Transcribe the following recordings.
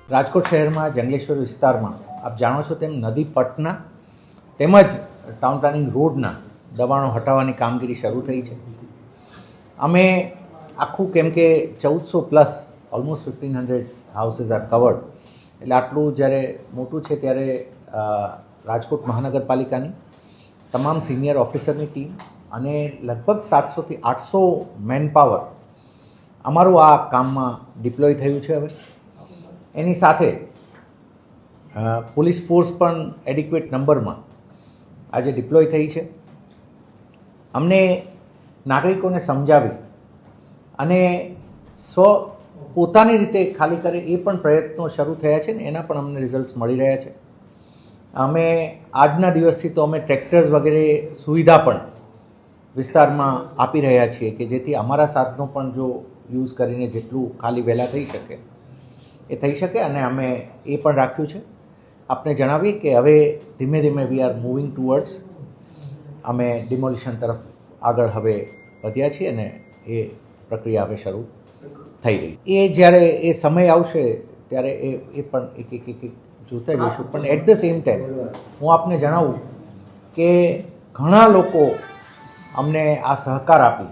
રાજકોટ શહેરમાં જંગલેશ્વર વિસ્તારમાં આપ જાણો છો તેમ નદી પટના તેમજ ટાઉન પ્લાનિંગ રોડના દબાણો હટાવવાની કામગીરી શરૂ થઈ છે. અમે આખું કેમ કે 1400+ ઓલમોસ્ટ 1500 હાઉસીસ આર કવર્ડ, એટલે આટલું જ્યારે મોટું છે ત્યારે રાજકોટ મહાનગરપાલિકાની તમામ સિનિયર ઓફિસરની ટીમ અને લગભગ 700થી 800 મેન પાવર અમારું આ કામમાં ડિપ્લોય થયું છે. હવે એની સાથે પોલીસ ફોર્સ પણ એડિક્વેટ નંબરમાં આજે ડિપ્લોય થઈ છે. અમને નાગરિકોને સમજાવી અને પોતાની રીતે ખાલી કરે એ પણ પ્રયત્નો શરૂ થયા છે ને એના પણ અમને રિઝલ્ટ્સ મળી રહ્યા છે. અમે આજના દિવસથી તો અમે ટ્રેક્ટર્સ વગેરે સુવિધા પણ વિસ્તારમાં આપી રહ્યા છીએ કે જેથી અમારા સાધનો પણ જો યુઝ કરીને જેટલું ખાલી વહેલા થઈ શકે એ થઈ શકે. અને અમે એ પણ રાખ્યું છે. આપને જણાવીએ કે હવે ધીમે ધીમે વી આર મૂવિંગ ટુવર્ડ્સ અમે ડિમોલિશન તરફ આગળ હવે વધ્યા છીએ અને એ પ્રક્રિયા હવે શરૂ થઈ રહી. એ જ્યારે એ સમય આવશે ત્યારે એ પણ એક જોતા જઈશું. પણ એટ ધ સેમ ટાઈમ હું આપને જણાવું કે ઘણા લોકો અમને આ સહકાર આપી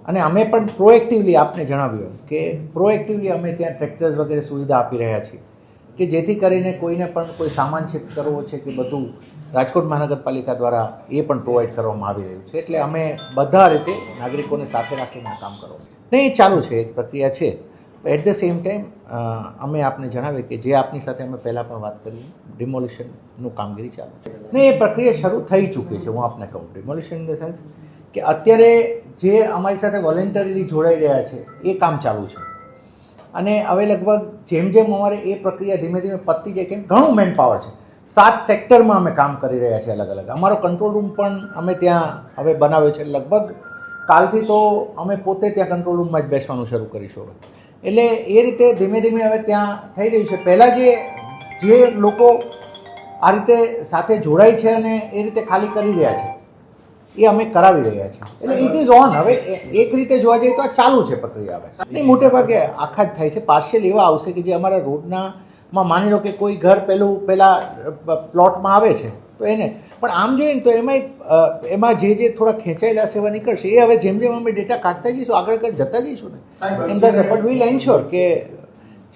અને અમે પણ પ્રોએક્ટિવલી આપને જણાવ્યું કે પ્રોએક્ટિવલી અમે ત્યાં ટ્રેક્ટર્સ વગેરે સુવિધા આપી રહ્યા છીએ કે જેથી કરીને કોઈને પણ કોઈ સામાન શિફ્ટ કરવો છે કે બધું રાજકોટ મહાનગરપાલિકા દ્વારા એ પણ પ્રોવાઈડ કરવામાં આવી રહ્યું છે. એટલે અમે બધા રીતે નાગરિકોને સાથે રાખીને આ કામ કરો ને એ ચાલુ છે, એક પ્રક્રિયા છે. એટ ધ સેમ ટાઈમ અમે આપને જણાવીએ કે જે આપની સાથે અમે પહેલાં પણ વાત કરી ડિમોલિશનનું કામગીરી ચાલુ છે ને એ પ્રક્રિયા શરૂ થઈ ચૂકી છે. હું આપને કહું ડિમોલિશન ઇન ધ સેન્સ કે અત્યારે જે અમારી સાથે વોલેન્ટરીલી જોડાઈ રહ્યા છે એ કામ ચાલુ છે. અને હવે લગભગ જેમ જેમ અમારે એ પ્રક્રિયા ધીમે ધીમે પતતી જાય કેમ ઘણું મેન પાવર છે. 7 સેક્ટરમાં અમે કામ કરી રહ્યા છીએ અલગ અલગ. અમારો કંટ્રોલ રૂમ પણ અમે ત્યાં હવે બનાવ્યો છે. લગભગ કાલથી તો અમે પોતે ત્યાં કંટ્રોલ રૂમમાં જ બેસવાનું શરૂ કરીશું હવે. એટલે એ રીતે ધીમે ધીમે હવે ત્યાં થઈ રહ્યું છે. પહેલાં જે લોકો આ રીતે સાથે જોડાય છે અને એ રીતે ખાલી કરી રહ્યા છે એ અમે કરાવી રહ્યા છીએ. એટલે ઇટ ઇઝ ઓન. હવે એક રીતે જોવા જઈએ તો આ ચાલુ છે પ્રક્રિયા. હવે નહીં, મોટે ભાગે આખા જ થાય છે. પાર્શિયલ એવા આવશે કે જે અમારા રોડનામાં માની લો કે કોઈ ઘર પહેલાં પ્લોટમાં આવે છે તો એને પણ આમ જોઈએ ને તો એમાં જે થોડા ખેંચાયેલા સેવા નીકળશે એ હવે જેમ જેમ અમે ડેટા કાઢતા જઈશું આગળ જતા જઈશું ને એમ થશે. બટ વીલ એન્શ્યોર કે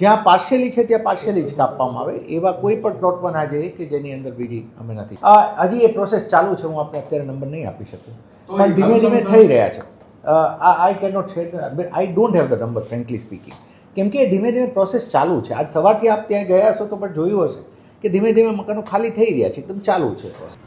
જ્યાં પાર્શિયલી છે ત્યાં પાર્શિયલી જ કાપવામાં આવે. એવા કોઈ પણ પ્લોટમાં ના જઈએ કે જેની અંદર બીજી અમે નથી. હજી એ પ્રોસેસ ચાલુ છે. હું આપણે અત્યારે નંબર નહીં આપી શકું પણ ધીમે ધીમે થઈ રહ્યા છે. I can not share, I don't have the number frankly speaking, કેમ કે ધીમે ધીમે પ્રોસેસ ચાલુ છે. આજ સવારથી આપ ત્યાં ગયા હશો તો પણ જોયું હશે કે ધીમે ધીમે મકાનો ખાલી થઈ રહ્યા છે. એકદમ ચાલુ છે પ્રોસેસ.